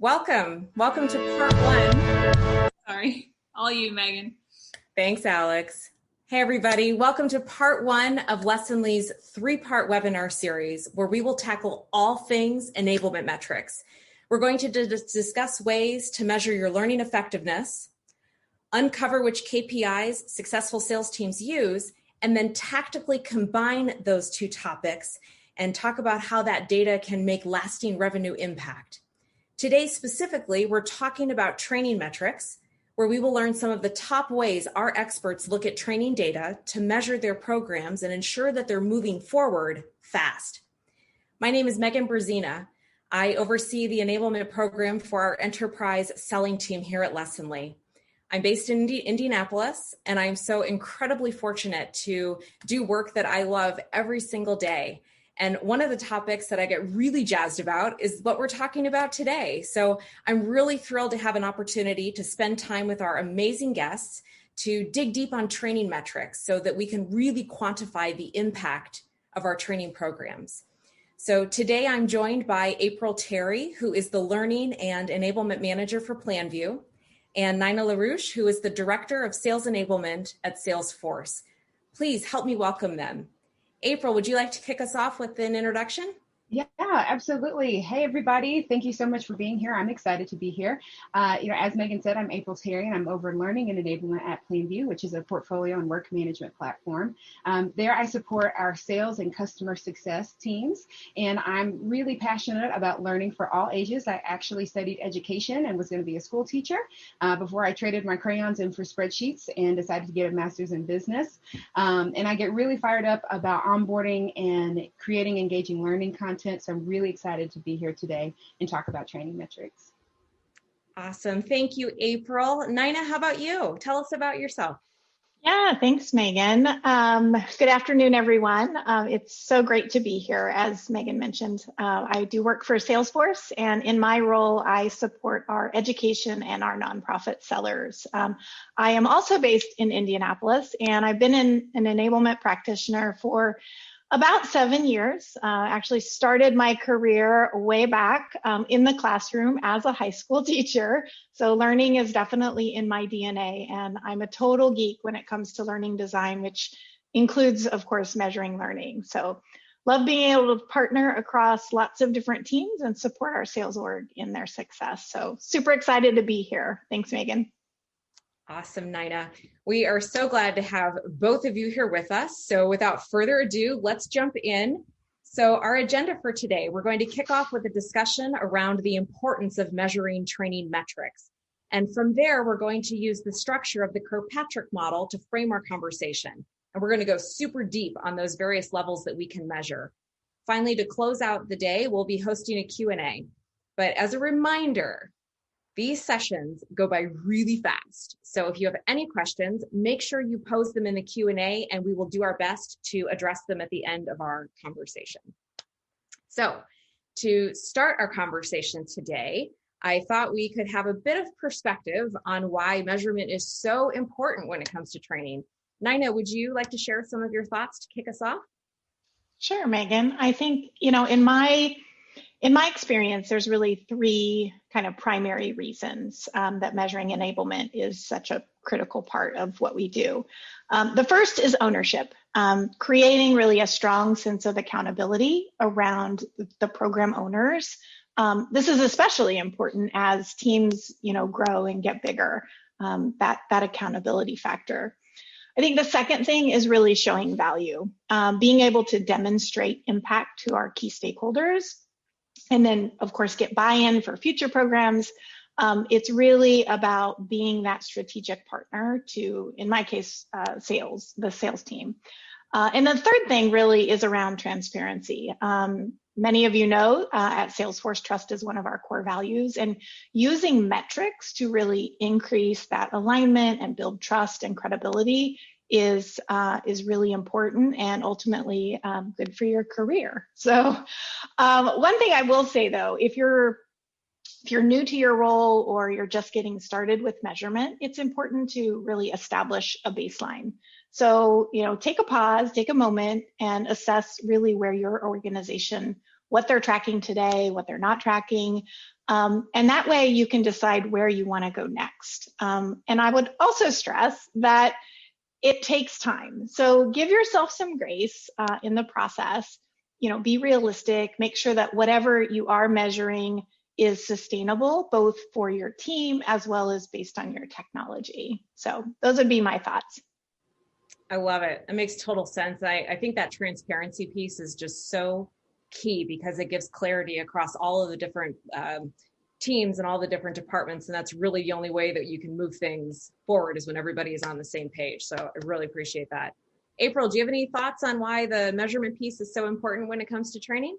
Welcome to part one. Sorry, all you, Megan. Thanks, Alex. Hey, everybody. Welcome to part one of Lessonly's three-part webinar series, where we will tackle all things enablement metrics. We're going to discuss ways to measure your learning effectiveness, uncover which KPIs successful sales teams use, and then tactically combine those two topics and talk about how that data can make lasting revenue impact. Today, specifically, we're talking about training metrics, where we will learn some of the top ways our experts look at training data to measure their programs and ensure that they're moving forward fast. My name is Megan Brzezina. I oversee the enablement program for our enterprise selling team here at Lessonly. I'm based in Indianapolis, and I'm so incredibly fortunate to do work that I love every single day. And one of the topics that I get really jazzed about is what we're talking about today. So I'm really thrilled to have an opportunity to spend time with our amazing guests to dig deep on training metrics so that we can really quantify the impact of our training programs. So today I'm joined by April Terry, who is the Learning and Enablement Manager for PlanView, and Nina LaRouche, who is the Director of Sales Enablement at Salesforce. Please help me welcome them. April, would you like to kick us off with an introduction? Yeah, absolutely. Hey, everybody. Thank you so much for being here. I'm excited to be here. As Megan said, I'm April Terry, and I'm over learning and enablement at PlanView, which is a portfolio and work management platform. There I support our sales and customer success teams, and I'm really passionate about learning for all ages. I actually studied education and was going to be a school teacher before I traded my crayons in for spreadsheets and decided to get a master's in business. And I get really fired up about onboarding and creating engaging learning content. So I'm really excited to be here today and talk about training metrics. Awesome. Thank you, April. Nina, how about you? Tell us about yourself. Yeah, thanks, Megan. Good afternoon, everyone. It's so great to be here. As Megan mentioned, I do work for Salesforce, and in my role, I support our education and our nonprofit sellers. I am also based in Indianapolis, and I've been an enablement practitioner for about 7 years. Actually started my career way back in the classroom as a high school teacher. So learning is definitely in my DNA, and I'm a total geek when it comes to learning design, which includes, of course, measuring learning. So love being able to partner across lots of different teams and support our sales org in their success. So super excited to be here. Thanks, Megan. Awesome, Nina. We are so glad to have both of you here with us. So without further ado, let's jump in. So our agenda for today, we're going to kick off with a discussion around the importance of measuring training metrics. And from there, we're going to use the structure of the Kirkpatrick model to frame our conversation. And we're going to go super deep on those various levels that we can measure. Finally, to close out the day, we'll be hosting a Q&A. But as a reminder, these sessions go by really fast. So if you have any questions, make sure you post them in the Q&A, and we will do our best to address them at the end of our conversation. So to start our conversation today, I thought we could have a bit of perspective on why measurement is so important when it comes to training. Nina, would you like to share some of your thoughts to kick us off? Sure, Megan. I think, in my experience, there's really three kind of primary reasons that measuring enablement is such a critical part of what we do. The first is ownership, creating really a strong sense of accountability around the program owners. This is especially important as teams, grow and get bigger, that accountability factor. I think the second thing is really showing value, being able to demonstrate impact to our key stakeholders. And then, of course, get buy-in for future programs. It's really about being that strategic partner to, in my case, the sales team. And the third thing really is around transparency. Many of you know at Salesforce, trust is one of our core values, and using metrics to really increase that alignment and build trust and credibility is really important and ultimately good for your career. So one thing I will say though, if you're new to your role or you're just getting started with measurement, it's important to really establish a baseline. So, take a pause, take a moment and assess really where your organization what they're tracking today, what they're not tracking. And that way you can decide where you want to go next. And I would also stress that it takes time. So give yourself some grace in the process. Be realistic, make sure that whatever you are measuring is sustainable, both for your team as well as based on your technology. So those would be my thoughts. I love it. It makes total sense. I think that transparency piece is just so key because it gives clarity across all of the different teams and all the different departments. And that's really the only way that you can move things forward is when everybody is on the same page. So I really appreciate that. April, do you have any thoughts on why the measurement piece is so important when it comes to training?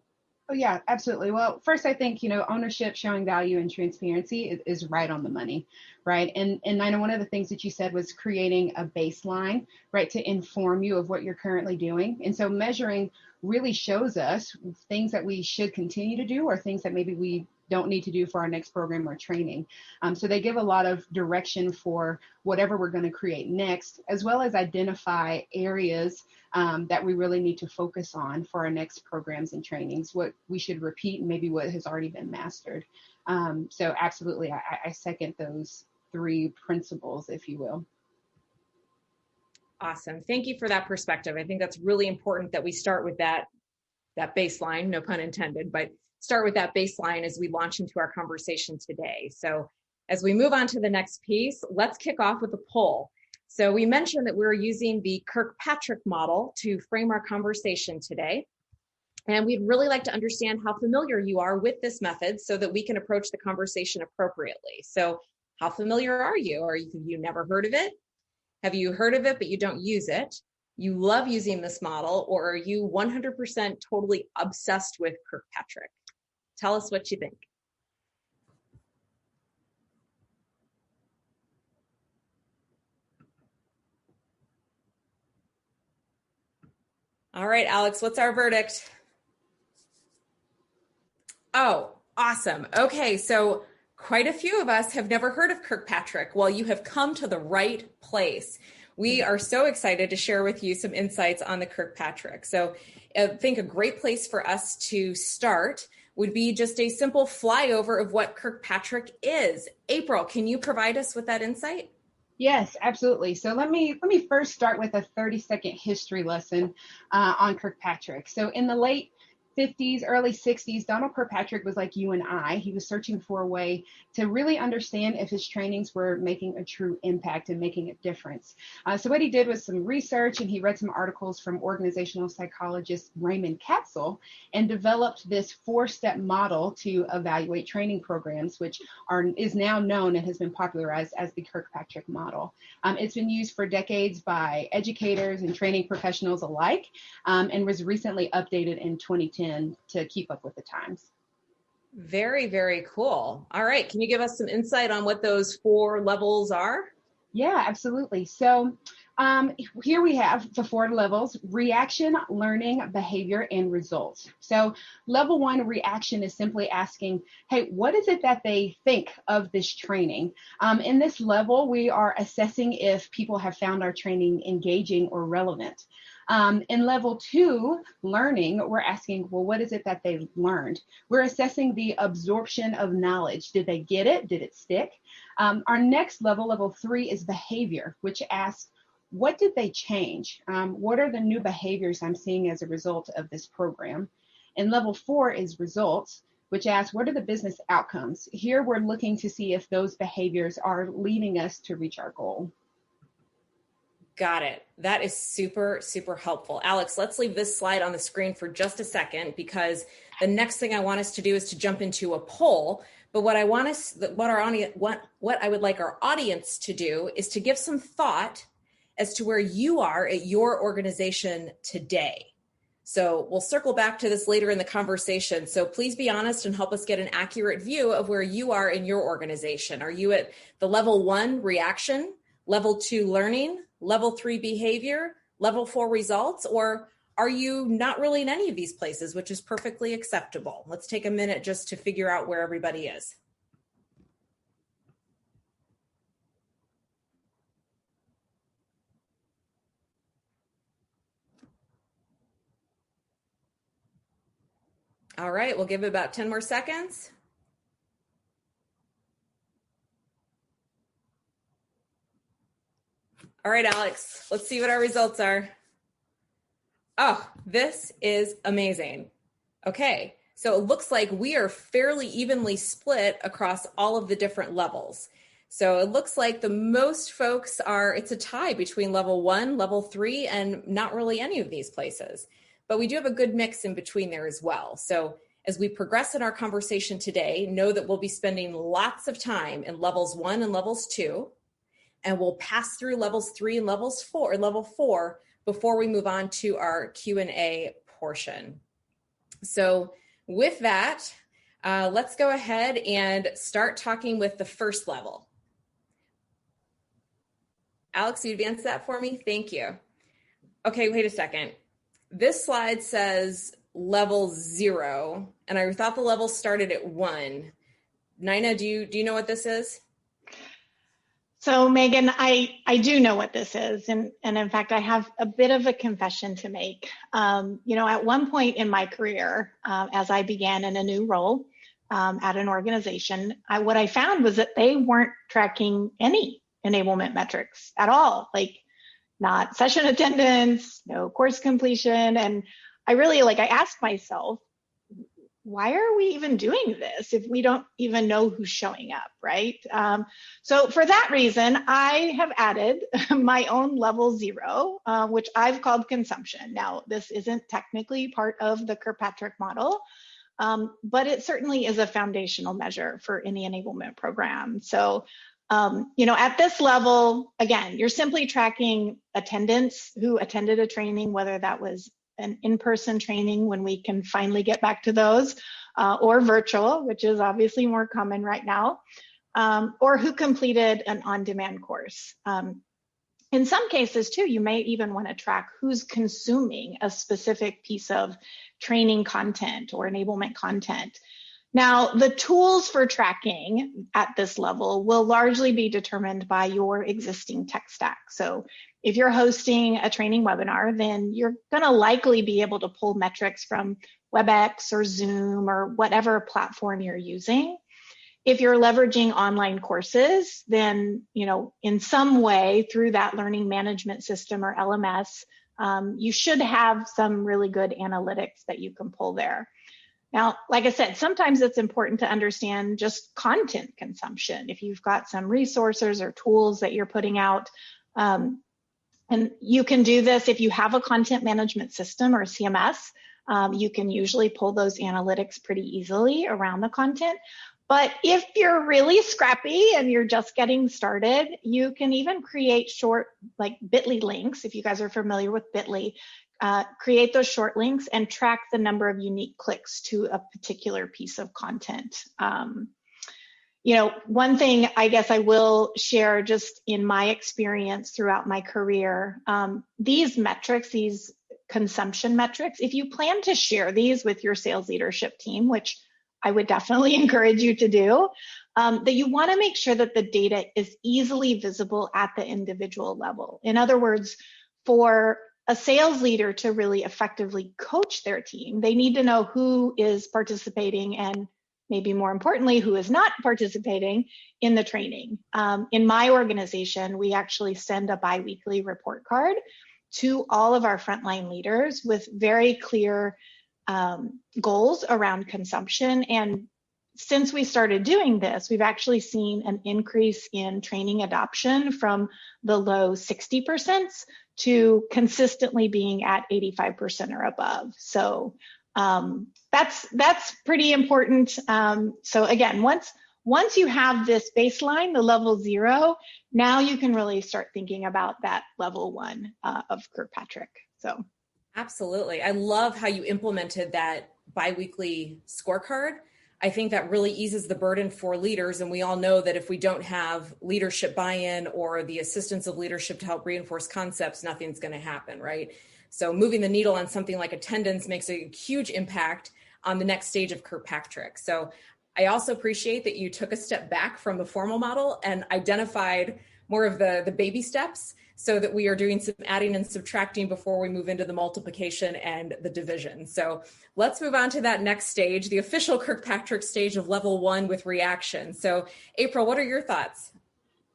Oh, yeah, absolutely. Well, first, I think, ownership, showing value, and transparency is right on the money, right? And I know one of the things that you said was creating a baseline, right, to inform you of what you're currently doing. And so measuring really shows us things that we should continue to do or things that maybe we don't need to do for our next program or training. So they give a lot of direction for whatever we're going to create next, as well as identify areas that we really need to focus on for our next programs and trainings, what we should repeat and maybe what has already been mastered. So absolutely, I second those three principles, if you will. Awesome. Thank you for that perspective. I think that's really important that we start with that baseline, no pun intended, but start with that baseline as we launch into our conversation today. So as we move on to the next piece, let's kick off with a poll. So we mentioned that we're using the Kirkpatrick model to frame our conversation today. And we'd really like to understand how familiar you are with this method so that we can approach the conversation appropriately. So how familiar are you? Have you never heard of it? Have you heard of it, but you don't use it? You love using this model, or are you 100% totally obsessed with Kirkpatrick? Tell us what you think. All right, Alex, what's our verdict? Oh, awesome. Okay, so quite a few of us have never heard of Kirkpatrick. Well, you have come to the right place. We are so excited to share with you some insights on the Kirkpatrick. So I think a great place for us to start would be just a simple flyover of what Kirkpatrick is. April, can you provide us with that insight? Yes, absolutely. So let me first start with a 30-second history lesson on Kirkpatrick. So in the late 50s, early 60s, Donald Kirkpatrick was like you and I. He was searching for a way to really understand if his trainings were making a true impact and making a difference. So what he did was some research, and he read some articles from organizational psychologist Raymond Katzel and developed this 4-step model to evaluate training programs, which is now known and has been popularized as the Kirkpatrick model. It's been used for decades by educators and training professionals alike, and was recently updated in 2010 to keep up with the times. Very, very cool. All right. Can you give us some insight on what those 4 levels are? Yeah, absolutely. So here we have the 4 levels: reaction, learning, behavior, and results. So level 1, reaction, is simply asking, hey, what is it that they think of this training? In this level, we are assessing if people have found our training engaging or relevant. In level 2, learning, we're asking, well, what is it that they learned? We're assessing the absorption of knowledge. Did they get it? Did it stick? Our next level, level 3, is behavior, which asks, what did they change? What are the new behaviors I'm seeing as a result of this program? And level 4 is results, which asks, what are the business outcomes? Here we're looking to see if those behaviors are leading us to reach our goal. Got it. That is super, super helpful. Alex, let's leave this slide on the screen for just a second, because the next thing I want us to do is to jump into a poll. But what I would like our audience to do is to give some thought as to where you are at your organization today. So we'll circle back to this later in the conversation. So please be honest and help us get an accurate view of where you are in your organization. Are you at the level 1, reaction, level 2, learning, level 3, behavior, level 4, results, or are you not really in any of these places, which is perfectly acceptable? Let's take a minute just to figure out where everybody is. All right, we'll give it about 10 more seconds. All right, Alex, let's see what our results are. Oh, this is amazing. Okay, so it looks like we are fairly evenly split across all of the different levels. So it looks like the most folks it's a tie between level 1, level 3, and not really any of these places. But we do have a good mix in between there as well. So as we progress in our conversation today, know that we'll be spending lots of time in levels 1 and levels 2, and we'll pass through levels 3 and level 4 before we move on to our Q&A portion. So with that, let's go ahead and start talking with the first level. Alex, you advance that for me? Thank you. Okay, wait a second. This slide says level 0, and I thought the level started at 1. Nina, do you know what this is? So Megan, I do know what this is. And in fact, I have a bit of a confession to make. At one point in my career, as I began in a new role at an organization, what I found was that they weren't tracking any enablement metrics at all, like not session attendance, no course completion. And I asked myself, why are we even doing this if we don't even know who's showing up, right? So for that reason, I have added my own level 0, which I've called consumption. Now, this isn't technically part of the Kirkpatrick model, but it certainly is a foundational measure for any enablement program. So, at this level, again, you're simply tracking attendance, who attended a training, whether that was an in-person training when we can finally get back to those, or virtual, which is obviously more common right now, or who completed an on-demand course. In some cases too, you may even want to track who's consuming a specific piece of training content or enablement content. Now, the tools for tracking at this level will largely be determined by your existing tech stack. So if you're hosting a training webinar, then you're going to likely be able to pull metrics from WebEx or Zoom or whatever platform you're using. If you're leveraging online courses, then, in some way through that learning management system or LMS, you should have some really good analytics that you can pull there. Now, like I said, sometimes it's important to understand just content consumption. If you've got some resources or tools that you're putting out, and you can do this if you have a content management system or CMS, you can usually pull those analytics pretty easily around the content. But if you're really scrappy and you're just getting started, you can even create short, like bit.ly links. If you guys are familiar with bit.ly, create those short links and track the number of unique clicks to a particular piece of content. One thing I guess I will share just in my experience throughout my career, these metrics, these consumption metrics, if you plan to share these with your sales leadership team, which I would definitely encourage you to do, that you want to make sure that the data is easily visible at the individual level. In other words, for a sales leader to really effectively coach their team, they need to know who is participating and maybe more importantly, who is not participating in the training. In my organization, we actually send a biweekly report card to all of our frontline leaders with very clear goals around consumption. And since we started doing this, we've actually seen an increase in training adoption from the low 60% to consistently being at 85% or above. So that's pretty important. So again, once you have this baseline, the level 0, now you can really start thinking about that level 1 of Kirkpatrick. So. Absolutely. I love how you implemented that biweekly scorecard. I think that really eases the burden for leaders. And we all know that if we don't have leadership buy-in or the assistance of leadership to help reinforce concepts, nothing's going to happen, right? So moving the needle on something like attendance makes a huge impact on the next stage of Kirkpatrick. So I also appreciate that you took a step back from the formal model and identified more of the baby steps, so that we are doing some adding and subtracting before we move into the multiplication and the division. So let's move on to that next stage, the official Kirkpatrick stage of level 1 with reaction. So April, what are your thoughts?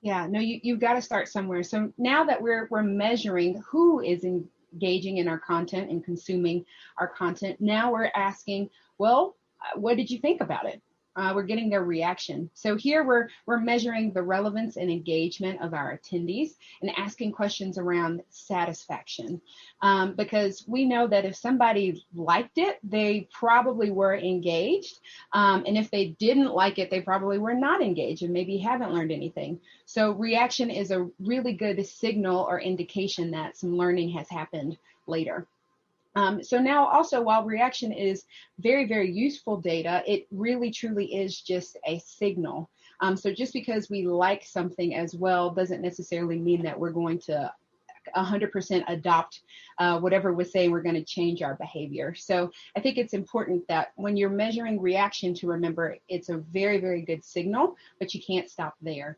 Yeah, no, you've got to start somewhere. So now that we're measuring who is engaging in our content and consuming our content, now we're asking, well, what did you think about it? We're getting their reaction. So here we're measuring the relevance and engagement of our attendees and asking questions around satisfaction, because we know that if somebody liked it, they probably were engaged, and if they didn't like it, they probably were not engaged and maybe haven't learned anything. So reaction is a really good signal or indication that some learning has happened later. So now also, while reaction is very, very useful data, it really truly is just a signal. So just because we like something as well doesn't necessarily mean that we're going to 100% adopt whatever we're saying. We're going to change our behavior. So I think it's important that when you're measuring reaction to remember it's a very, very good signal, but you can't stop there.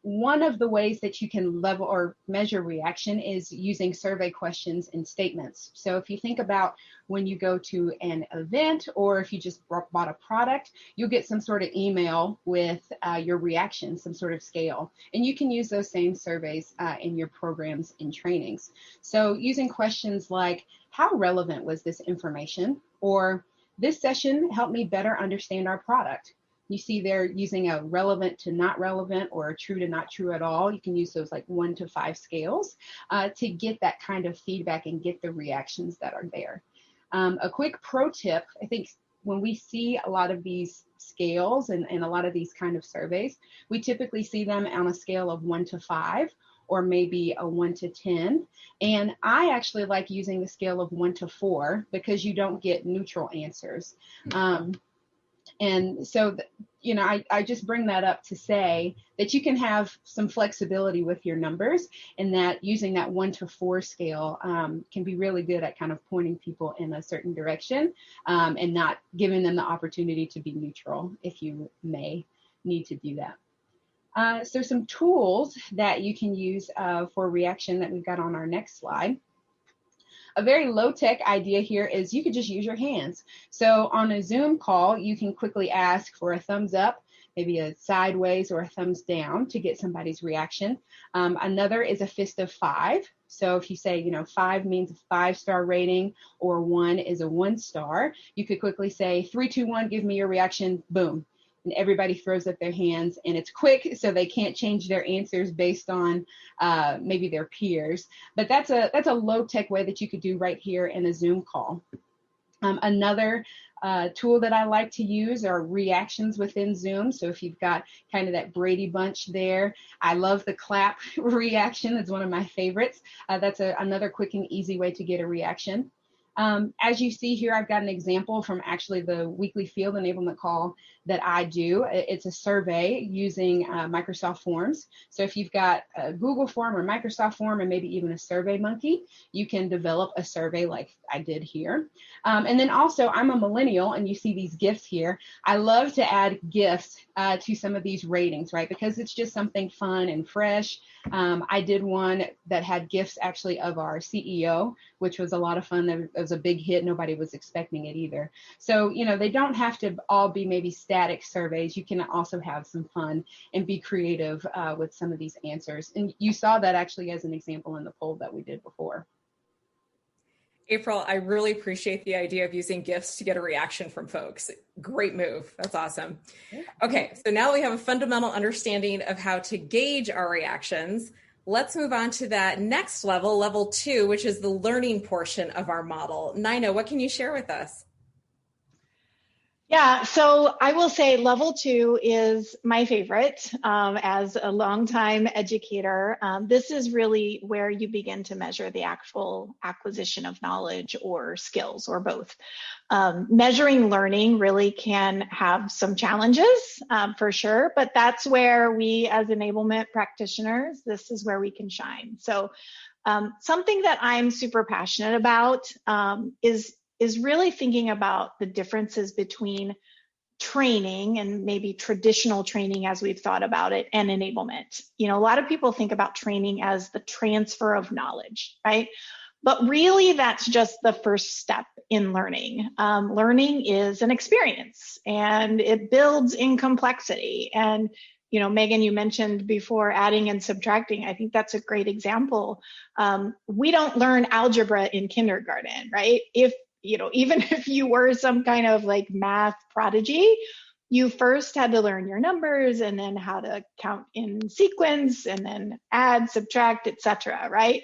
One of the ways that you can level or measure reaction is using survey questions and statements. So if you think about when you go to an event or if you just bought a product, you'll get some sort of email with your reaction, some sort of scale. And you can use those same surveys in your programs and trainings. So using questions like, how relevant was this information? Or this session helped me better understand our product. You see they're using a relevant to not relevant or a true to not true at all. You can use those like 1 to 5 scales to get that kind of feedback and get the reactions that are there. A quick pro tip, I think when we see a lot of these scales and a lot of these kind of surveys, we typically see them on a scale of 1 to 5 or maybe a 1 to 10. And I actually like using the scale of 1 to 4 because you don't get neutral answers. And so, I just bring that up to say that you can have some flexibility with your numbers, and that using that 1 to 4 scale can be really good at kind of pointing people in a certain direction and not giving them the opportunity to be neutral if you may need to do that. So some tools that you can use for reaction that we've got on our next slide. A very low-tech idea here is you could just use your hands. So on a Zoom call, you can quickly ask for a thumbs up, maybe a sideways or a thumbs down to get somebody's reaction. Another is a fist of 5. So if you say, 5 means a 5-star rating or 1 is a 1-star, you could quickly say 3, 2, 1, give me your reaction, boom. And everybody throws up their hands, and it's quick, so they can't change their answers based on maybe their peers. But that's a low-tech way that you could do right here in a Zoom call. Another tool that I like to use are reactions within Zoom. So if you've got kind of that Brady Bunch there, I love the clap reaction. It's one of my favorites. That's another quick and easy way to get a reaction. As you see here, I've got an example from actually the weekly field enablement call that I do. It's a survey using Microsoft Forms. So if you've got a Google form or Microsoft form and maybe even a Survey Monkey, you can develop a survey like I did here. And then also, I'm a millennial, and you see these GIFs here. I love to add GIFs to some of these ratings, right? Because it's just something fun and fresh. I did one that had GIFs actually of our CEO, which was a lot of fun. It was a big hit. Nobody was expecting it either. So, they don't have to all be maybe static surveys. You can also have some fun and be creative with some of these answers. And you saw that actually as an example in the poll that we did before. April, I really appreciate the idea of using GIFs to get a reaction from folks. Great move. That's awesome. Okay, so now we have a fundamental understanding of how to gauge our reactions. Let's move on to that next level, level 2, which is the learning portion of our model. Nina, what can you share with us? Yeah, so I will say level 2 is my favorite as a longtime educator. This is really where you begin to measure the actual acquisition of knowledge or skills or both. Measuring learning really can have some challenges for sure, but that's where we as enablement practitioners, this is where we can shine. So something that I'm super passionate about is really thinking about the differences between training and maybe traditional training as we've thought about it and enablement. A lot of people think about training as the transfer of knowledge, right? But really that's just the first step in learning. Learning is an experience and it builds in complexity. And, Megan, you mentioned before adding and subtracting. I think that's a great example. We don't learn algebra in kindergarten, right? Even if you were some kind of like math prodigy, you first had to learn your numbers and then how to count in sequence and then add, subtract, etc., right?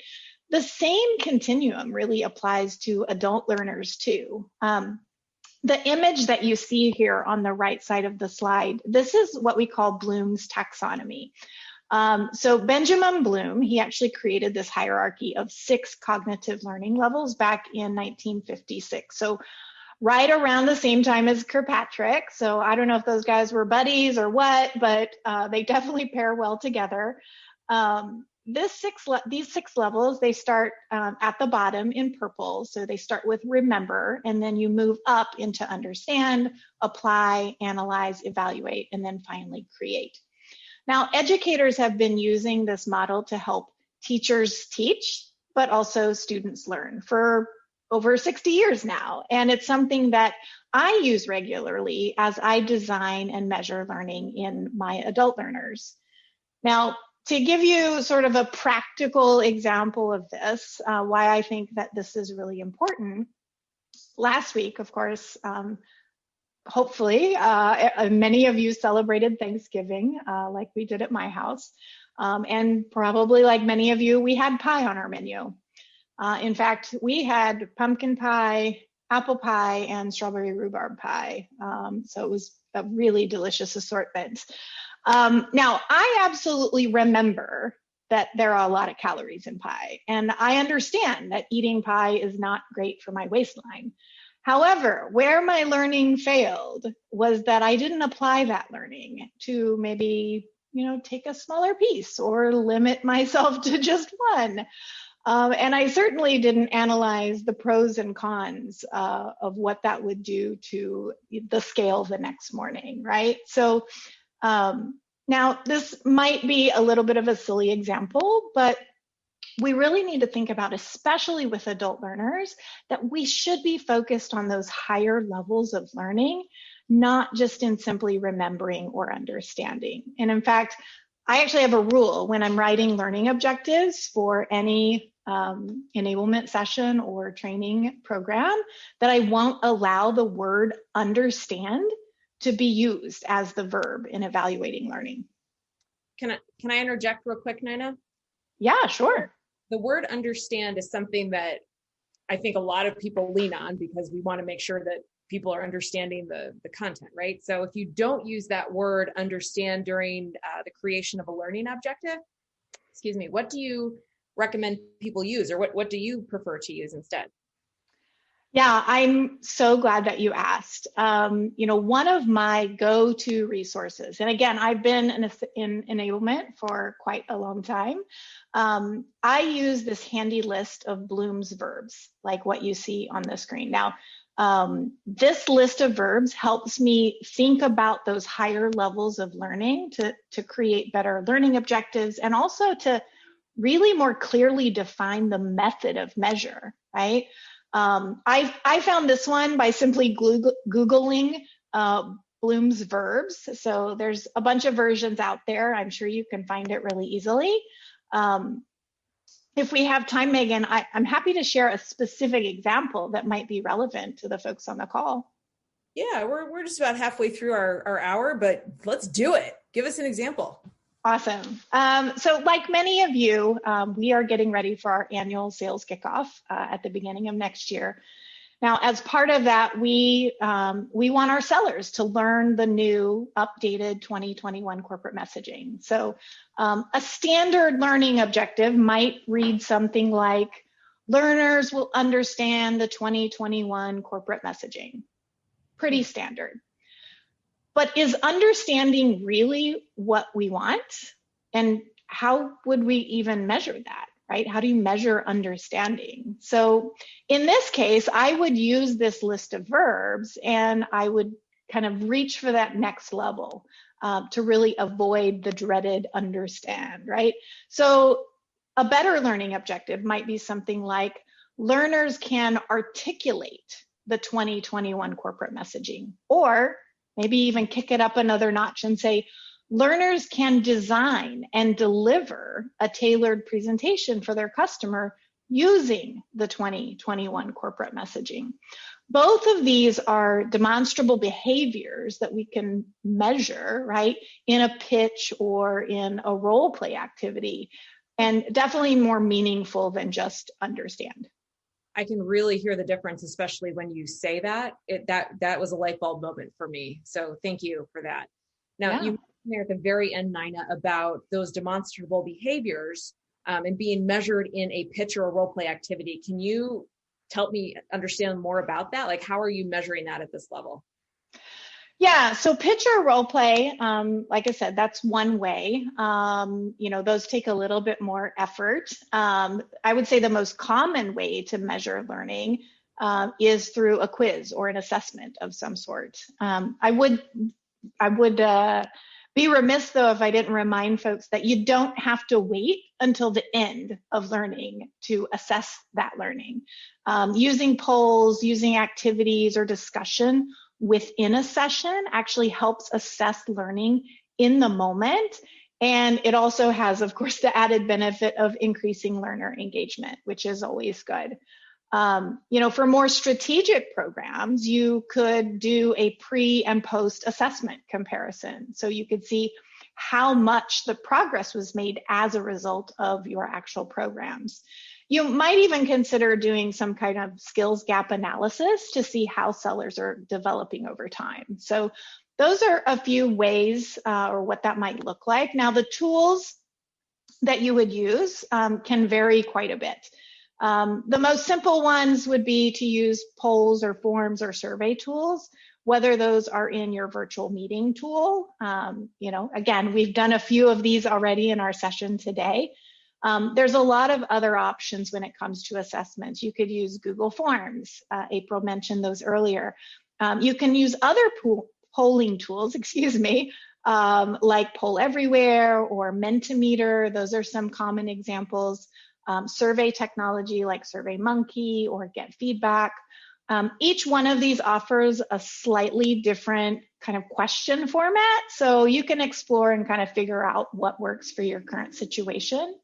The same continuum really applies to adult learners too. The image that you see here on the right side of the slide, this is what we call Bloom's taxonomy. So Benjamin Bloom, he actually created this hierarchy of 6 cognitive learning levels back in 1956. So right around the same time as Kirkpatrick. So I don't know if those guys were buddies or what, but they definitely pair well together. These 6 levels, they start at the bottom in purple. So they start with remember, and then you move up into understand, apply, analyze, evaluate, and then finally create. Now, educators have been using this model to help teachers teach, but also students learn for over 60 years now. And it's something that I use regularly as I design and measure learning in my adult learners. Now, to give you sort of a practical example of this, why I think that this is really important, last week, of course, hopefully, many of you celebrated Thanksgiving like we did at my house. And probably like many of you, we had pie on our menu. In fact, we had pumpkin pie, apple pie, and strawberry rhubarb pie. So it was a really delicious assortment. Now, I absolutely remember that there are a lot of calories in pie, and I understand that eating pie is not great for my waistline. However, where my learning failed was that I didn't apply that learning to maybe, take a smaller piece or limit myself to just one. And I certainly didn't analyze the pros and cons of what that would do to the scale the next morning, right? So now this might be a little bit of a silly example, but we really need to think about, especially with adult learners, that we should be focused on those higher levels of learning, not just in simply remembering or understanding. And in fact, I actually have a rule when I'm writing learning objectives for any enablement session or training program that I won't allow the word understand to be used as the verb in evaluating learning. Can I interject real quick, Nina? Yeah, sure. The word understand is something that I think a lot of people lean on because we want to make sure that people are understanding the content, right? So if you don't use that word understand during the creation of a learning objective, what do you recommend people use, or what do you prefer to use instead? Yeah, I'm so glad that you asked. One of my go-to resources, and again, I've been in enablement for quite a long time. I use this handy list of Bloom's verbs, like what you see on the screen. Now, this list of verbs helps me think about those higher levels of learning to create better learning objectives, and also to really more clearly define the method of measure, right? I found this one by simply Googling Bloom's verbs. So there's a bunch of versions out there. I'm sure you can find it really easily. If we have time, Megan, I'm happy to share a specific example that might be relevant to the folks on the call. Yeah, we're just about halfway through our hour, but let's do it. Give us an example. Awesome. So like many of you, we are getting ready for our annual sales kickoff at the beginning of next year. Now, as part of that, we want our sellers to learn the new updated 2021 corporate messaging. So a standard learning objective might read something like, learners will understand the 2021 corporate messaging. Pretty standard. But is understanding really what we want? And how would we even measure that, right? How do you measure understanding? So in this case, I would use this list of verbs and I would kind of reach for that next level to really avoid the dreaded understand, right? So a better learning objective might be something like learners can articulate the 2021 corporate messaging, or maybe even kick it up another notch and say, learners can design and deliver a tailored presentation for their customer using the 2021 corporate messaging. Both of these are demonstrable behaviors that we can measure, right, in a pitch or in a role play activity, and definitely more meaningful than just understand. I can really hear the difference, especially when you say that. That was a light bulb moment for me. So thank you for that. Now, you mentioned there at the very end, Nina, about those demonstrable behaviors and being measured in a pitch or a role play activity. Can you help me understand more about that? Like, how are you measuring that at this level? Yeah, so pitch or role play, like I said, that's one way. Those take a little bit more effort. I would say the most common way to measure learning is through a quiz or an assessment of some sort. I would be remiss, though, if I didn't remind folks that you don't have to wait until the end of learning to assess that learning. Using polls, using activities or discussion within a session actually helps assess learning in the moment. And it also has, of course, the added benefit of increasing learner engagement, which is always good. For more strategic programs, you could do a pre and post assessment comparison. So you could see how much the progress was made as a result of your actual programs. You might even consider doing some kind of skills gap analysis to see how sellers are developing over time. So those are a few ways or what that might look like. Now, the tools that you would use can vary quite a bit. The most simple ones would be to use polls or forms or survey tools, whether those are in your virtual meeting tool. Again, we've done a few of these already in our session today. There's a lot of other options when it comes to assessments. You could use Google Forms. April mentioned those earlier. You can use other polling tools, like Poll Everywhere or Mentimeter. Those are some common examples. Survey technology like SurveyMonkey or Get Feedback. Each one of these offers a slightly different kind of question format, so you can explore and kind of figure out what works for your current situation.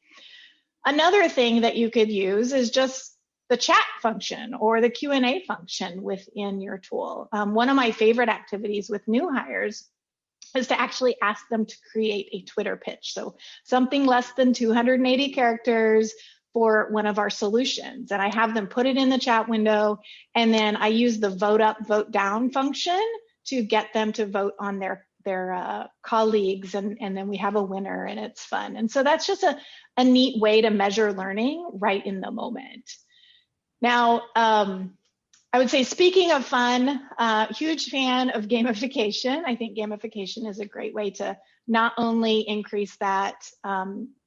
Another thing that you could use is just the chat function or the Q&A function within your tool. One of my favorite activities with new hires is to actually ask them to create a Twitter pitch. So something less than 280 characters for one of our solutions. And I have them put it in the chat window, and then I use the vote up, vote down function to get them to vote on their colleagues, and then we have a winner, and it's fun. And so that's just a neat way to measure learning right in the moment. Now, I would say, speaking of fun, huge fan of gamification. I think gamification is a great way to not only increase that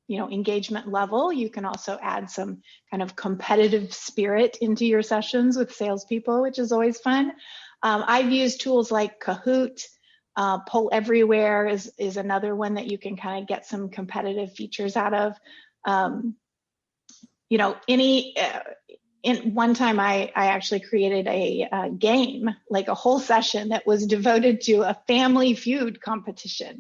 engagement level, you can also add some kind of competitive spirit into your sessions with salespeople, which is always fun. I've used tools like Kahoot. Poll Everywhere is another one that you can kind of get some competitive features out of. One time I actually created a game, like a whole session that was devoted to a Family Feud competition.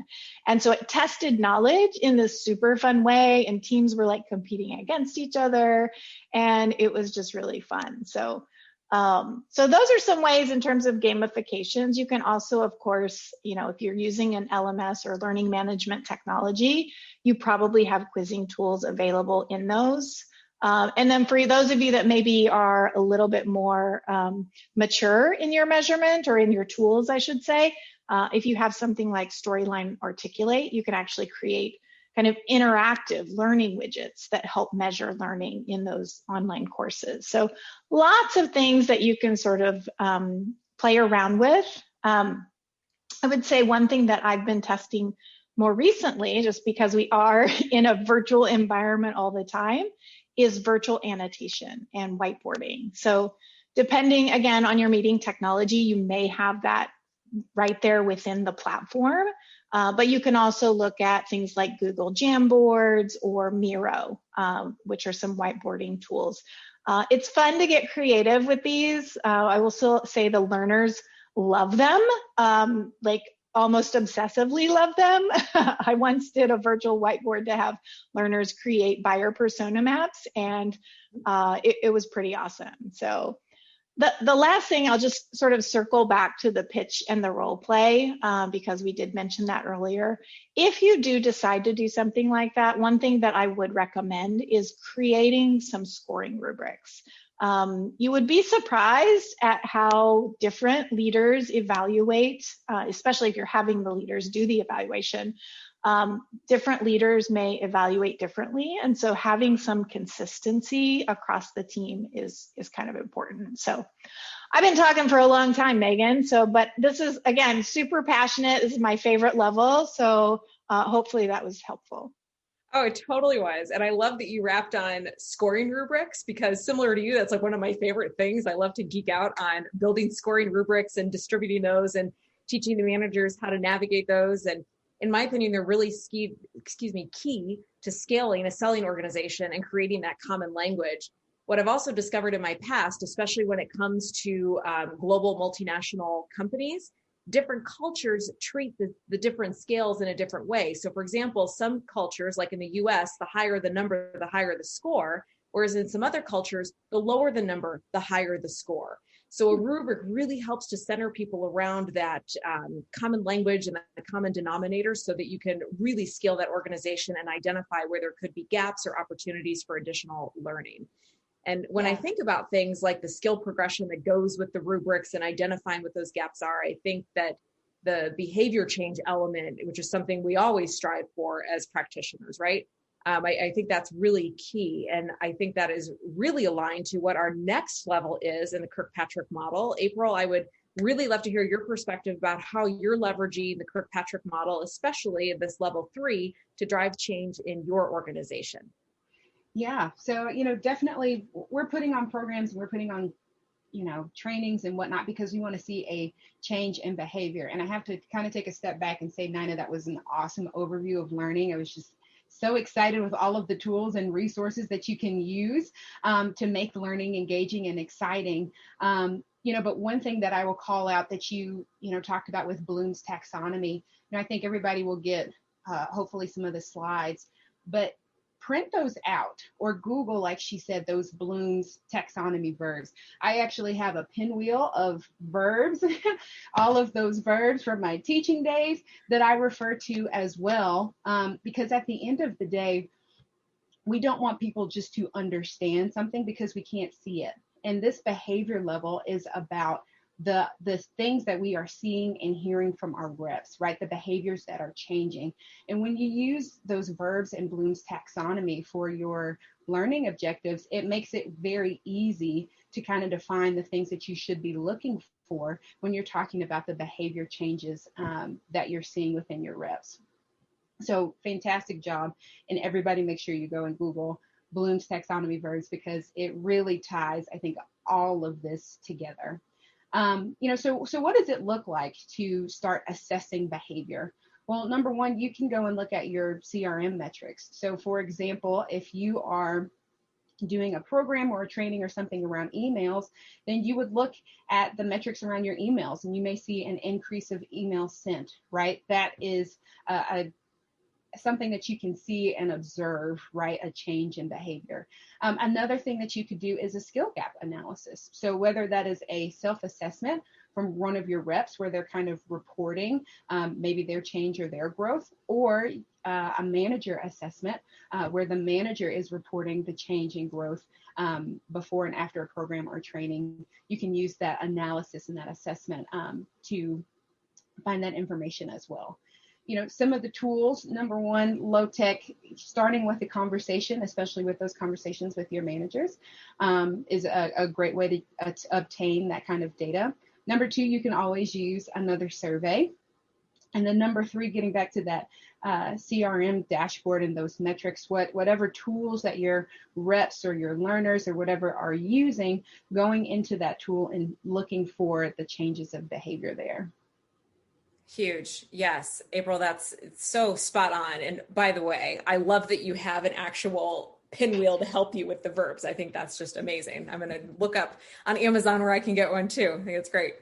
And so it tested knowledge in this super fun way, and teams were like competing against each other, and it was just really fun. So those are some ways in terms of gamifications. You can also, of course, if you're using an LMS or learning management technology, you probably have quizzing tools available in those. And then for those of you that maybe are a little bit more mature in your measurement, or in your tools, I should say, if you have something like Storyline Articulate, you can actually create kind of interactive learning widgets that help measure learning in those online courses. So lots of things that you can sort of play around with. I would say one thing that I've been testing more recently, just because we are in a virtual environment all the time, is virtual annotation and whiteboarding. So depending, again, on your meeting technology, you may have that right there within the platform. But you can also look at things like Google Jamboards or Miro, which are some whiteboarding tools. It's fun to get creative with these. I will still say the learners love them, like almost obsessively love them. I once did a virtual whiteboard to have learners create buyer persona maps, and it was pretty awesome. So the last thing, I'll just sort of circle back to the pitch and the role play, because we did mention that earlier. If you do decide to do something like that, one thing that I would recommend is creating some scoring rubrics. You would be surprised at how different leaders evaluate, especially if you're having the leaders do the evaluation. Different leaders may evaluate differently, and so having some consistency across the team is kind of important. So I've been talking for a long time, Megan, but this is, again, super passionate. This is my favorite level, so hopefully that was helpful. Oh, it totally was. And I love that you wrapped on scoring rubrics, because similar to you, that's like one of my favorite things. I love to geek out on building scoring rubrics and distributing those and teaching the managers how to navigate those. And in my opinion, they're really key to scaling a selling organization and creating that common language. What I've also discovered in my past, especially when it comes to global multinational companies, different cultures treat the different scales in a different way. So for example, some cultures, like in the US, the higher the number, the higher the score, whereas in some other cultures, the lower the number, the higher the score. So a rubric really helps to center people around that common language and the common denominator, so that you can really scale that organization and identify where there could be gaps or opportunities for additional learning. And when I think about things like the skill progression that goes with the rubrics and identifying what those gaps are, I think that the behavior change element, which is something we always strive for as practitioners, right? I think that's really key. And I think that is really aligned to what our next level is in the Kirkpatrick model. April, I would really love to hear your perspective about how you're leveraging the Kirkpatrick model, especially at this level 3, to drive change in your organization. Yeah, so, definitely we're putting on programs, we're putting on, trainings and whatnot, because we want to see a change in behavior. And I have to kind of take a step back and say, Nina, that was an awesome overview of learning. I was just so excited with all of the tools and resources that you can use to make learning engaging and exciting. But one thing that I will call out that you talked about with Bloom's taxonomy, I think everybody will get hopefully some of the slides, but print those out or Google, like she said, those Bloom's taxonomy verbs. I actually have a pinwheel of verbs, all of those verbs from my teaching days that I refer to as well, because at the end of the day, we don't want people just to understand something because we can't see it. And this behavior level is about the things that we are seeing and hearing from our reps, right? The behaviors that are changing. And when you use those verbs in Bloom's taxonomy for your learning objectives, it makes it very easy to kind of define the things that you should be looking for when you're talking about the behavior changes that you're seeing within your reps. So fantastic job. And everybody make sure you go and Google Bloom's taxonomy verbs, because it really ties, I think, all of this together. So what does it look like to start assessing behavior? Well, number one, you can go and look at your CRM metrics. So for example, if you are doing a program or a training or something around emails, then you would look at the metrics around your emails, and you may see an increase of emails sent, right? That is something that you can see and observe, right? A change in behavior. Another thing that you could do is a skill gap analysis. So whether that is a self-assessment from one of your reps where they're kind of reporting maybe their change or their growth, or a manager assessment where the manager is reporting the change in growth before and after a program or training. You can use that analysis and that assessment to find that information as well. Some of the tools, number one, low tech, starting with the conversation, especially with those conversations with your managers, is a great way to obtain that kind of data. Number two, you can always use another survey. And then number three, getting back to that CRM dashboard and those metrics, whatever tools that your reps or your learners or whatever are using, going into that tool and looking for the changes of behavior there. Huge. Yes. April, that's so spot on. And by the way, I love that you have an actual pinwheel to help you with the verbs. I think that's just amazing. I'm going to look up on Amazon where I can get one too. I think it's great.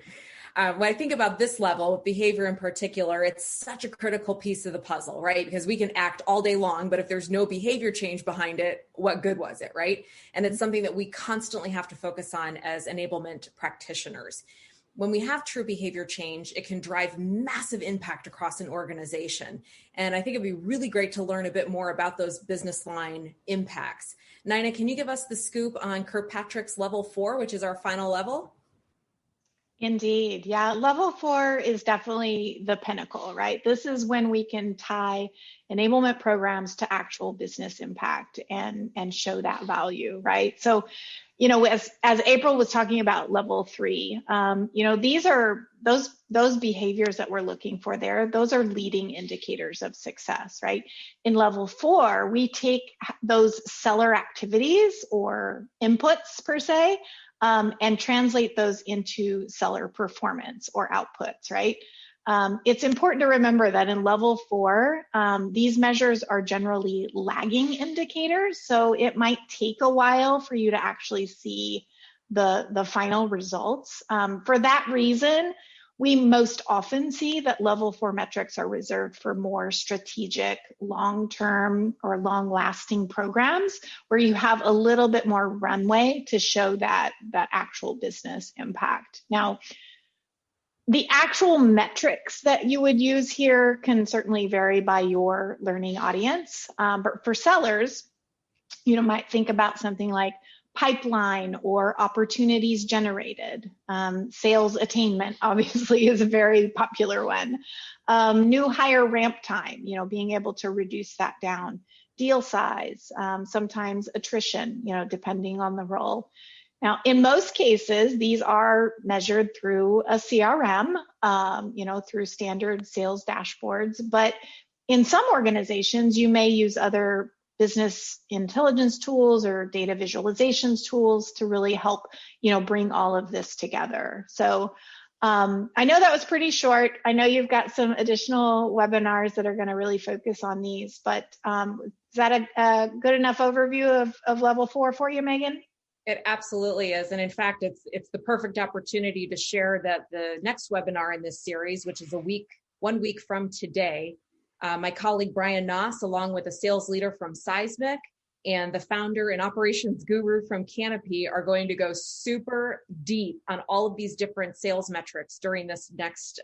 When I think about this level, behavior in particular, it's such a critical piece of the puzzle, right? Because we can act all day long, but if there's no behavior change behind it, what good was it, right? And it's something that we constantly have to focus on as enablement practitioners. When we have true behavior change, it can drive massive impact across an organization. And I think it'd be really great to learn a bit more about those business line impacts. Nina, can you give us the scoop on Kirkpatrick's level 4, which is our final level? Indeed. Yeah. Level 4 is definitely the pinnacle, right? This is when we can tie enablement programs to actual business impact and show that value, right? So, as April was talking about level 3, these are those behaviors that we're looking for there. Those are leading indicators of success, right? In level 4, we take those seller activities or inputs per se, and translate those into seller performance or outputs, right? It's important to remember that in level 4, these measures are generally lagging indicators. So it might take a while for you to actually see the final results. For that reason, we most often see that level 4 metrics are reserved for more strategic, long-term or long-lasting programs where you have a little bit more runway to show that actual business impact. Now, the actual metrics that you would use here can certainly vary by your learning audience. But for sellers, you might think about something like pipeline or opportunities generated. Sales attainment obviously is a very popular one. New hire ramp time, being able to reduce that down. Deal size, sometimes attrition, depending on the role. Now, in most cases, these are measured through a CRM, through standard sales dashboards. But in some organizations, you may use other business intelligence tools or data visualizations tools to really help, bring all of this together. So I know that was pretty short. I know you've got some additional webinars that are going to really focus on these, but is that a good enough overview of level 4 for you, Megan? It absolutely is. And in fact, it's the perfect opportunity to share that the next webinar in this series, which is 1 week from today, my colleague Brian Noss, along with a sales leader from Seismic and the founder and operations guru from Canopy, are going to go super deep on all of these different sales metrics during this next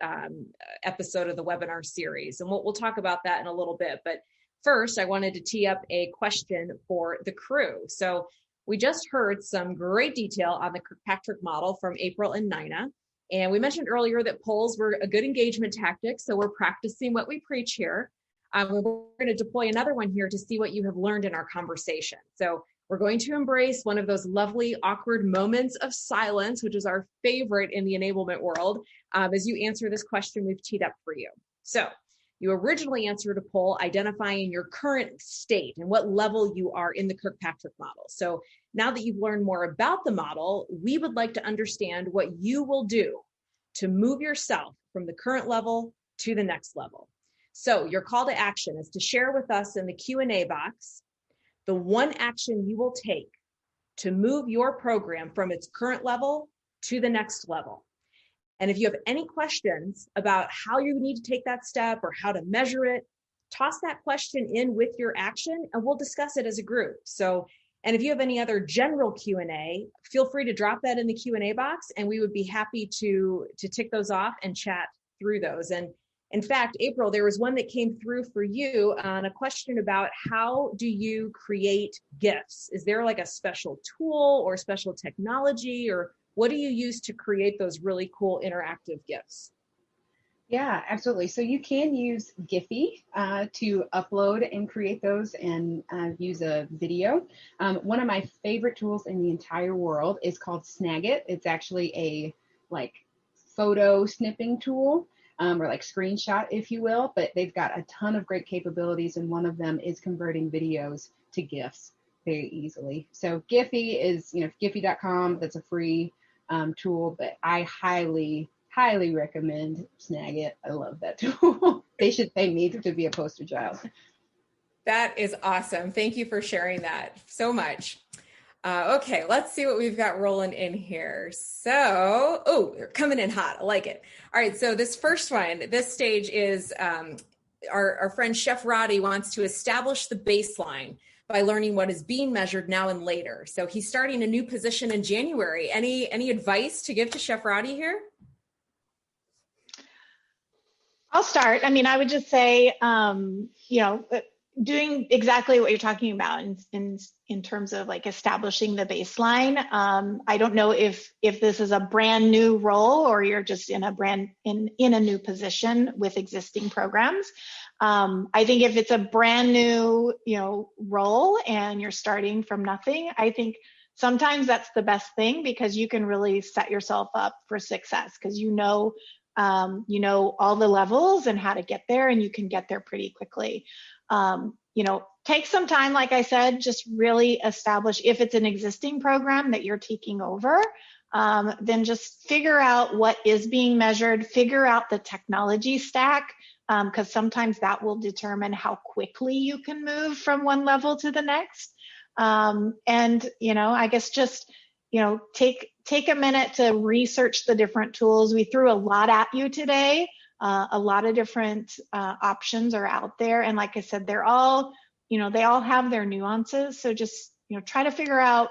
episode of the webinar series. And we'll talk about that in a little bit. But first, I wanted to tee up a question for the crew. So we just heard some great detail on the Kirkpatrick model from April and Nina. And we mentioned earlier that polls were a good engagement tactic. So we're practicing what we preach here. We're going to deploy another one here to see what you have learned in our conversation. So we're going to embrace one of those lovely, awkward moments of silence, which is our favorite in the enablement world, as you answer this question we've teed up for you. So you originally answered a poll identifying your current state and what level you are in the Kirkpatrick model. So now that you've learned more about the model, we would like to understand what you will do to move yourself from the current level to the next level. So your call to action is to share with us in the Q&A box the one action you will take to move your program from its current level to the next level. And if you have any questions about how you need to take that step or how to measure it, toss that question in with your action and we'll discuss it as a group. So, and if you have any other general Q&A, feel free to drop that in the Q&A box and we would be happy to tick those off and chat through those. And in fact, April, there was one that came through for you on a question about how do you create GIFs? Is there like a special tool or special technology, or what do you use to create those really cool interactive GIFs? Yeah, absolutely. So you can use Giphy to upload and create those and use a video. One of my favorite tools in the entire world is called Snagit. It's actually a photo snipping tool. Or like screenshot, if you will, but they've got a ton of great capabilities, and one of them is converting videos to GIFs very easily. So Giphy is, Giphy.com, that's a free tool, but I highly highly recommend Snagit. I love that tool. They should pay me to be a poster child. That is awesome. Thank you for sharing that so much. Okay, let's see what we've got rolling in here. So, oh, they're coming in hot. I like it. All right, so this first one, this stage is our friend Chef Roddy wants to establish the baseline by learning what is being measured now and later. So he's starting a new position in January. Any advice to give to Chef Roddy here? I'll start. I mean, I would just say, doing exactly what you're talking about in terms of like establishing the baseline. I don't know if this is a brand new role or you're just in a new position with existing programs. I think if it's a brand new, role and you're starting from nothing, I think sometimes that's the best thing because you can really set yourself up for success because you know all the levels and how to get there, and you can get there pretty quickly. Take some time, like I said, just really establish if it's an existing program that you're taking over, then just figure out what is being measured, figure out the technology stack, because sometimes that will determine how quickly you can move from one level to the next. I guess just, take a minute to research the different tools. We threw a lot at you today. A lot of different options are out there. And like I said, they're all, they all have their nuances. So just, try to figure out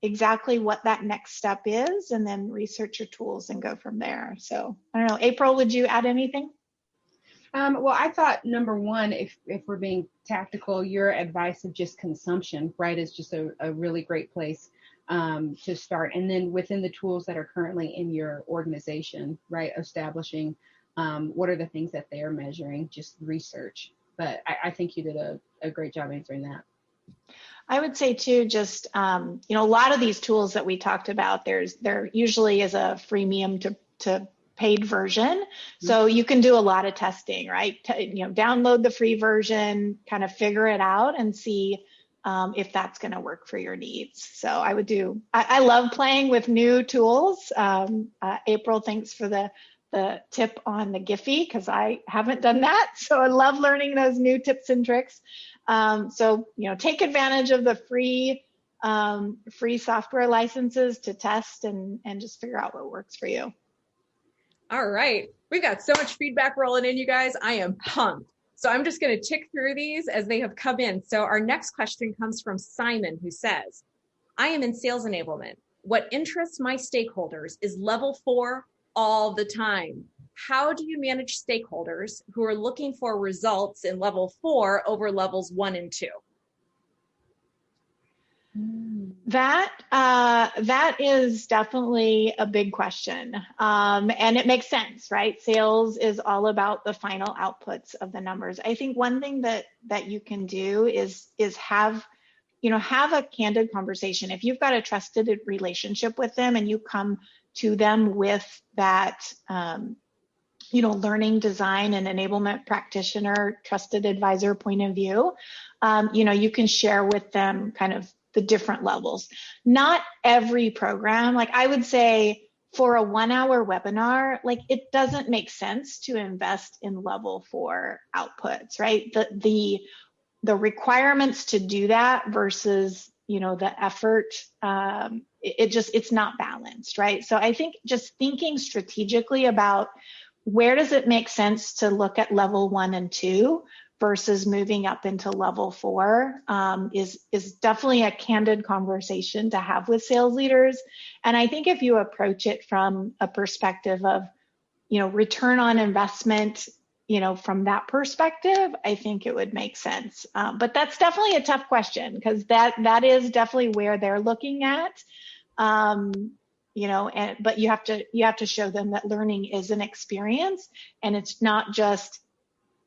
exactly what that next step is and then research your tools and go from there. So I don't know, April, would you add anything? Well, I thought number one, if we're being tactical, your advice of just consumption, right, is just a really great place to start. And then within the tools that are currently in your organization, right, establishing what are the things that they are measuring, just research. But I think you did a great job answering that. I would say too, just, a lot of these tools that we talked about, there usually is a freemium to paid version. So you can do a lot of testing, right? Download the free version, kind of figure it out and see if that's going to work for your needs. So I love playing with new tools. April, thanks for the tip on the Giphy, because I haven't done that. So I love learning those new tips and tricks. Take advantage of the free software licenses to test and just figure out what works for you. All right. We've got so much feedback rolling in, you guys. I am pumped. So I'm just going to tick through these as they have come in. So our next question comes from Simon, who says, I am in sales enablement. What interests my stakeholders is level 4 all the time. How do you manage stakeholders who are looking for results in level 4 over levels 1 and 2? That is definitely a big question. And it makes sense, right? Sales is all about the final outputs of the numbers. I think one thing that you can do is have a candid conversation. If you've got a trusted relationship with them and you come to them with that, learning design and enablement practitioner, trusted advisor point of view, you can share with them kind of the different levels. Not every program, like I would say for a 1-hour webinar, like it doesn't make sense to invest in level 4 outputs, right? The requirements to do that versus, the effort, it's not balanced, right? So I think just thinking strategically about where does it make sense to look at level 1 and 2 versus moving up into level 4 is definitely a candid conversation to have with sales leaders. And I think if you approach it from a perspective of, return on investment, from that perspective, I think it would make sense. But that's definitely a tough question because that is definitely where they're looking at. But you have to show them that learning is an experience and it's not just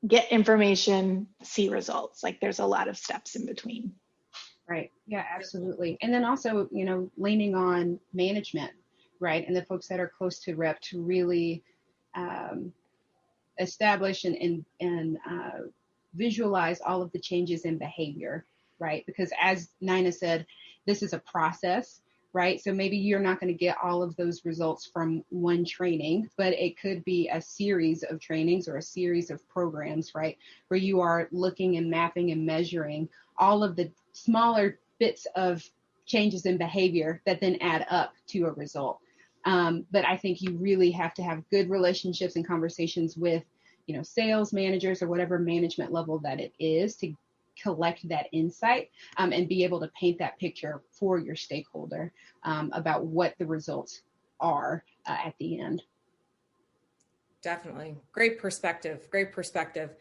get information, see results. Like there's a lot of steps in between. Right. Yeah, absolutely. And then also, leaning on management, right? And the folks that are close to rep to really establish and visualize all of the changes in behavior, right? Because as Nina said, this is a process, right? So maybe you're not going to get all of those results from one training, but it could be a series of trainings or a series of programs, right? Where you are looking and mapping and measuring all of the smaller bits of changes in behavior that then add up to a result. But I think you really have to have good relationships and conversations with, sales managers or whatever management level that it is to collect that insight and be able to paint that picture for your stakeholder about what the results are at the end. Definitely. Great perspective. Great perspective.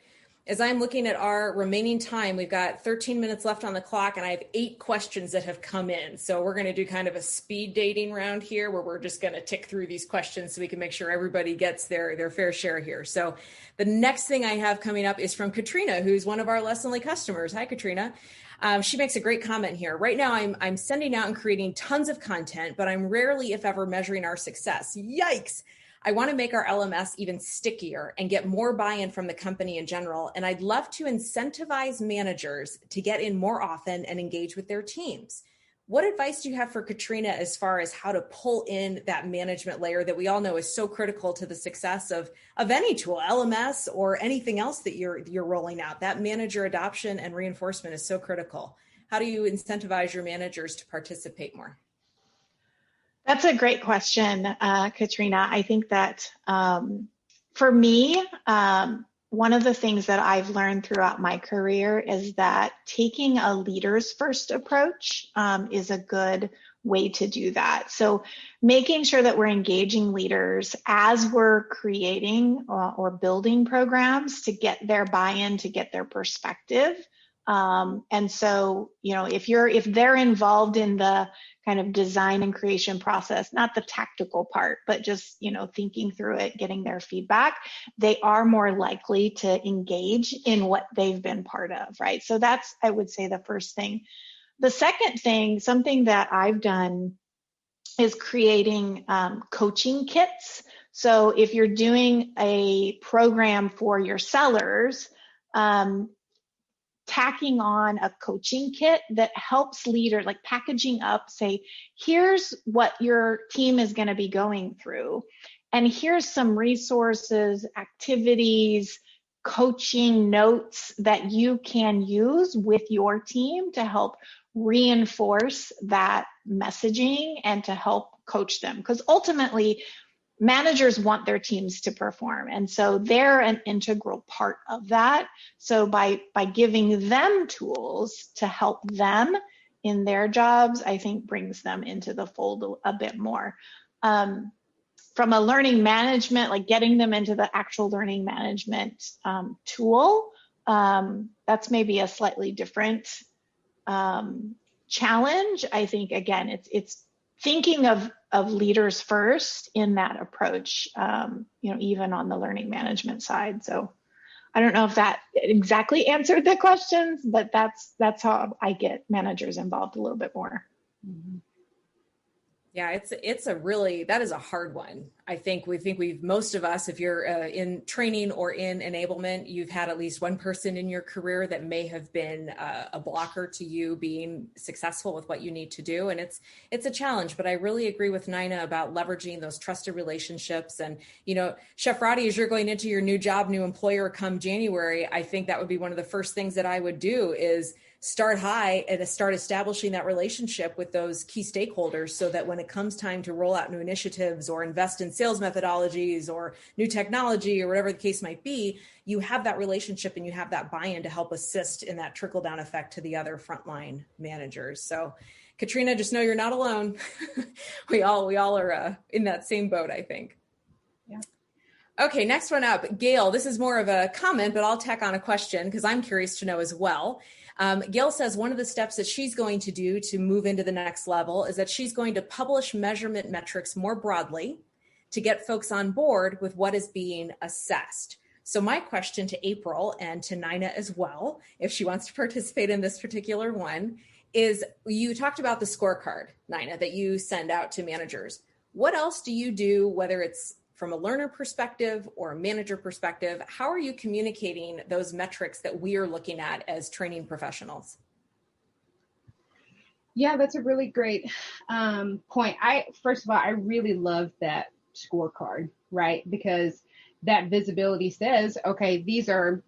As I'm looking at our remaining time, we've got 13 minutes left on the clock, and I have 8 questions that have come in. So we're going to do kind of a speed dating round here where we're just going to tick through these questions so we can make sure everybody gets their fair share here. So the next thing I have coming up is from Katrina, who's one of our Lessonly customers. Hi, Katrina. She makes a great comment here. Right now, I'm sending out and creating tons of content, but I'm rarely, if ever, measuring our success. Yikes. I want to make our LMS even stickier and get more buy-in from the company in general. And I'd love to incentivize managers to get in more often and engage with their teams. What advice do you have for Katrina as far as how to pull in that management layer that we all know is so critical to the success of any tool, LMS or anything else that you're rolling out? That manager adoption and reinforcement is so critical. How do you incentivize your managers to participate more? That's a great question, Katrina. I think that for me, one of the things that I've learned throughout my career is that taking a leaders first approach is a good way to do that. So making sure that we're engaging leaders as we're creating or building programs to get their buy-in, to get their perspective. And so, if they're involved in the kind of design and creation process, not the tactical part, but just, thinking through it, getting their feedback, they are more likely to engage in what they've been part of, right? So that's, I would say, the first thing. The second thing, something that I've done is creating coaching kits. So if you're doing a program for your sellers, tacking on a coaching kit that helps leaders, like packaging up, say, here's what your team is going to be going through. And here's some resources, activities, coaching notes that you can use with your team to help reinforce that messaging and to help coach them. Because ultimately, managers want their teams to perform. And so they're an integral part of that. So by giving them tools to help them in their jobs, I think brings them into the fold a bit more. From a learning management, like getting them into the actual learning management tool, that's maybe a slightly different challenge. I think, again, it's thinking of leaders first in that approach, even on the learning management side. So I don't know if that exactly answered the questions, but that's how I get managers involved a little bit more. Mm-hmm. Yeah, that is a hard one. I think most of us, if you're in training or in enablement, you've had at least one person in your career that may have been a blocker to you being successful with what you need to do. And it's a challenge, but I really agree with Nina about leveraging those trusted relationships. And, Chef Roddy, as you're going into your new job, new employer come January, I think that would be one of the first things that I would do is start high and start establishing that relationship with those key stakeholders so that when it comes time to roll out new initiatives or invest in sales methodologies or new technology or whatever the case might be, you have that relationship and you have that buy-in to help assist in that trickle-down effect to the other frontline managers. So Katrina, just know you're not alone. We all are in that same boat, I think. Yeah. Okay, next one up, Gail. This is more of a comment, but I'll tack on a question because I'm curious to know as well. Gail says one of the steps that she's going to do to move into the next level is that she's going to publish measurement metrics more broadly to get folks on board with what is being assessed. So my question to April and to Nina as well, if she wants to participate in this particular one, is you talked about the scorecard, Nina, that you send out to managers. What else do you do, whether it's from a learner perspective or a manager perspective? How are you communicating those metrics that we are looking at as training professionals? Yeah, that's a really great point. First of all, I really love that scorecard, right? Because that visibility says, okay, these are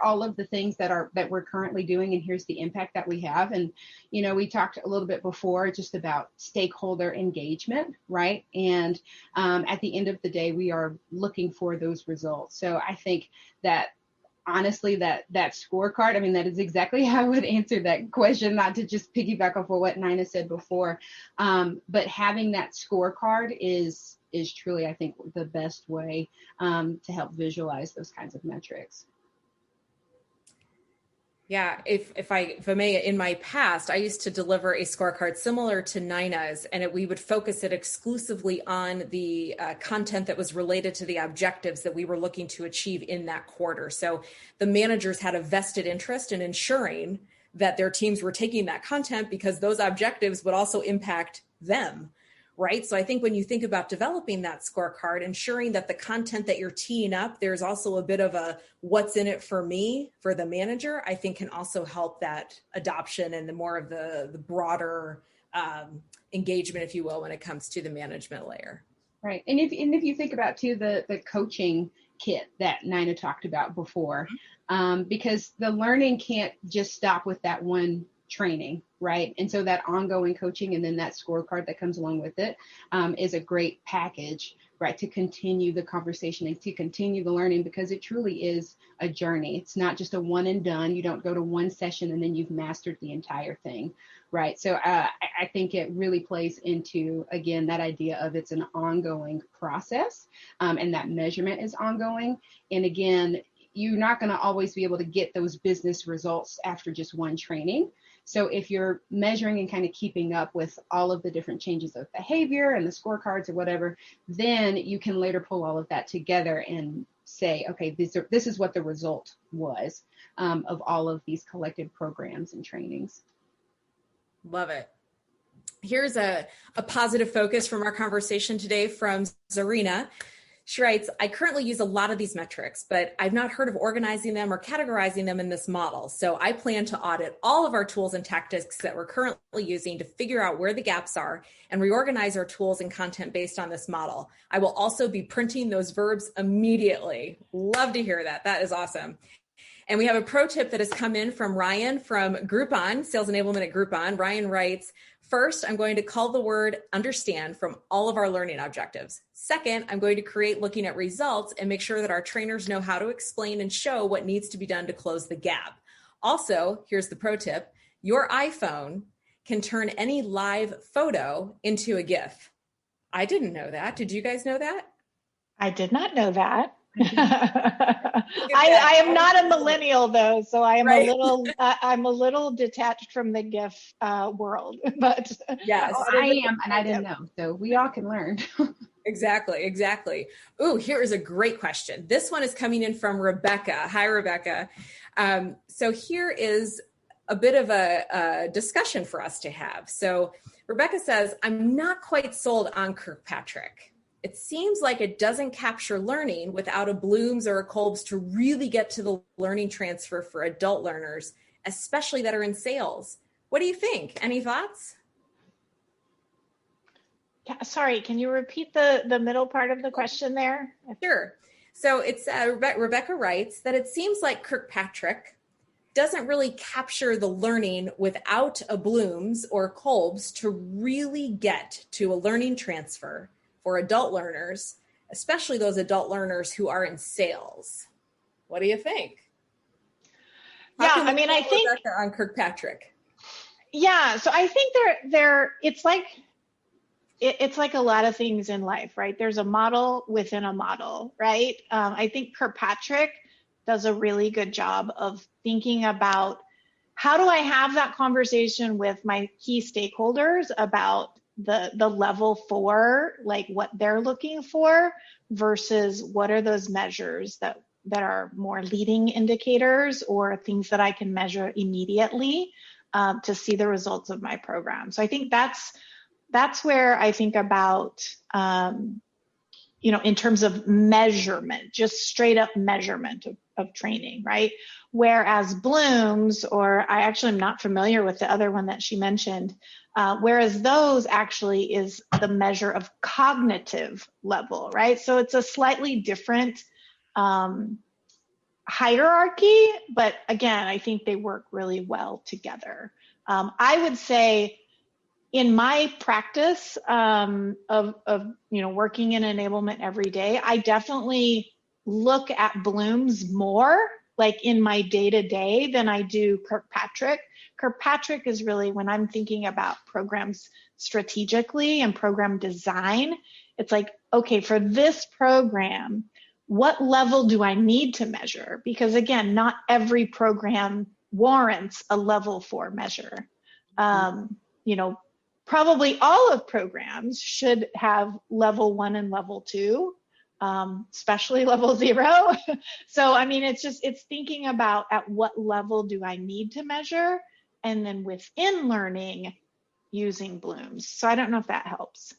all of the things that we're currently doing, and here's the impact that we have. And we talked a little bit before just about stakeholder engagement, right? And at the end of the day, we are looking for those results. So I think that honestly, that scorecard, I mean, that is exactly how I would answer that question, not to just piggyback off of what Nina said before. But having that scorecard is truly, I think, the best way to help visualize those kinds of metrics. Yeah, if I may, in my past, I used to deliver a scorecard similar to Nina's, and we would focus it exclusively on the content that was related to the objectives that we were looking to achieve in that quarter. So the managers had a vested interest in ensuring that their teams were taking that content because those objectives would also impact them. Right. So I think when you think about developing that scorecard, ensuring that the content that you're teeing up, there's also a bit of a what's in it for me for the manager, I think can also help that adoption and the more of the broader engagement, if you will, when it comes to the management layer. Right. And if you think about too, the coaching kit that Nina talked about before, because the learning can't just stop with that one training, right? And so that ongoing coaching and then that scorecard that comes along with it is a great package, right, to continue the conversation and to continue the learning, because it truly is a journey. It's not just a one and done. You don't go to one session and then you've mastered the entire thing, right? So I think it really plays into, again, that idea of it's an ongoing process, and that measurement is ongoing. And again, you're not going to always be able to get those business results after just one training. So if you're measuring and kind of keeping up with all of the different changes of behavior and the scorecards or whatever, then you can later pull all of that together and say, okay, this is what the result was of all of these collected programs and trainings. Love it. Here's a positive focus from our conversation today from Zarina. She writes, I currently use a lot of these metrics, but I've not heard of organizing them or categorizing them in this model. So I plan to audit all of our tools and tactics that we're currently using to figure out where the gaps are and reorganize our tools and content based on this model. I will also be printing those verbs immediately. Love to hear that. That is awesome. And we have a pro tip that has come in from Ryan from Groupon, Sales Enablement at Groupon. Ryan writes, first, I'm going to call the word understand from all of our learning objectives. Second, I'm going to create looking at results and make sure that our trainers know how to explain and show what needs to be done to close the gap. Also, here's the pro tip. Your iPhone can turn any live photo into a GIF. I didn't know that. Did you guys know that? I did not know that. I am not a millennial though, so I am right. I'm a little detached from the GIF world. But yes, I am, and I didn't know. So we all can learn. Exactly. Ooh, here is a great question. This one is coming in from Rebecca. Hi, Rebecca. So here is a bit of a discussion for us to have. So Rebecca says, I'm not quite sold on Kirkpatrick. It seems like it doesn't capture learning without a Bloom's or a Kolb's to really get to the learning transfer for adult learners, especially that are in sales. What do you think? Any thoughts? Yeah, sorry, can you repeat the middle part of the question there? Sure. So it's Rebecca writes that it seems like Kirkpatrick doesn't really capture the learning without a Bloom's or Kolb's to really get to a learning transfer for adult learners, especially those adult learners who are in sales. What do you think? I mean, I think on Kirkpatrick. Yeah, so I think it's like a lot of things in life, right? There's a model within a model, right? I think Kirkpatrick does a really good job of thinking about how do I have that conversation with my key stakeholders about the level 4, like what they're looking for versus what are those measures that are more leading indicators or things that I can measure immediately to see the results of my program. So I think that's where I think about, in terms of measurement, just straight up measurement of training, right? Whereas Bloom's, or I actually am not familiar with the other one that she mentioned, whereas those actually is the measure of cognitive level, right? So it's a slightly different hierarchy, but again, I think they work really well together. I would say in my practice of working in enablement every day, I definitely look at Bloom's more like in my day-to-day than I do Kirkpatrick. Kirkpatrick is really when I'm thinking about programs strategically and program design, it's like, okay, for this program, what level do I need to measure? Because again, not every program warrants a level 4 measure. Probably all of programs should have level 1 and level 2, especially level 0. So, I mean, it's thinking about at what level do I need to measure, and then within learning, using Bloom's. So I don't know if that helps.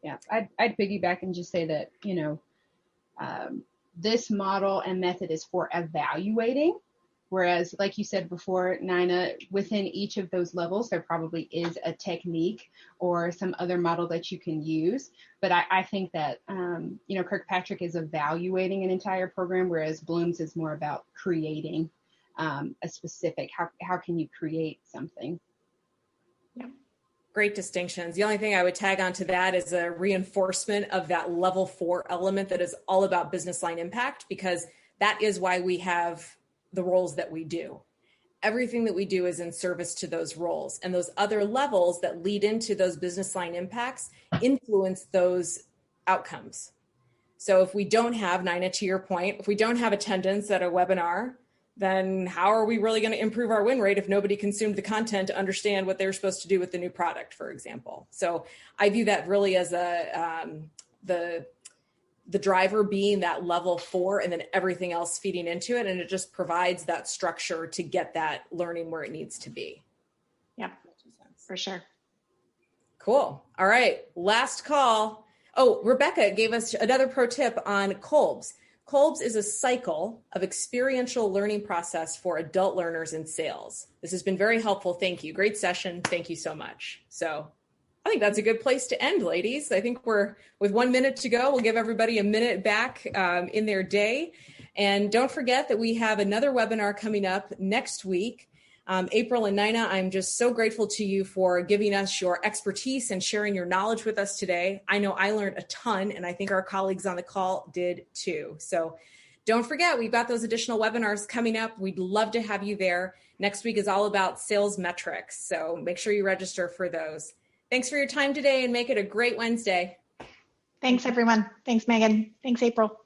Yeah, I'd piggyback and just say that, this model and method is for evaluating. Whereas, like you said before, Nina, within each of those levels, there probably is a technique or some other model that you can use. But I think that, Kirkpatrick is evaluating an entire program, whereas Bloom's is more about creating a specific, how can you create something? Yeah. Great distinctions. The only thing I would tag onto that is a reinforcement of that level 4 element that is all about business line impact, because that is why we have the roles that we do. Everything that we do is in service to those roles, and those other levels that lead into those business line impacts influence those outcomes. So if we don't have, Nina, to your point, if we don't have attendance at a webinar, then how are we really going to improve our win rate if nobody consumed the content to understand what they're supposed to do with the new product, for example? So I view that really as the driver being that level 4, and then everything else feeding into it. And it just provides that structure to get that learning where it needs to be. Yeah, for sure. Cool. All right. Last call. Oh, Rebecca gave us another pro tip on Kolb's. Kolb's is a cycle of experiential learning process for adult learners in sales. This has been very helpful. Thank you. Great session. Thank you so much. So I think that's a good place to end, ladies. I think we're with 1 minute to go. We'll give everybody a minute back in their day. And don't forget that we have another webinar coming up next week. April and Nina, I'm just so grateful to you for giving us your expertise and sharing your knowledge with us today. I know I learned a ton, and I think our colleagues on the call did too. So don't forget, we've got those additional webinars coming up. We'd love to have you there. Next week is all about sales metrics. So make sure you register for those. Thanks for your time today, and make it a great Wednesday. Thanks, everyone. Thanks, Megan. Thanks, April.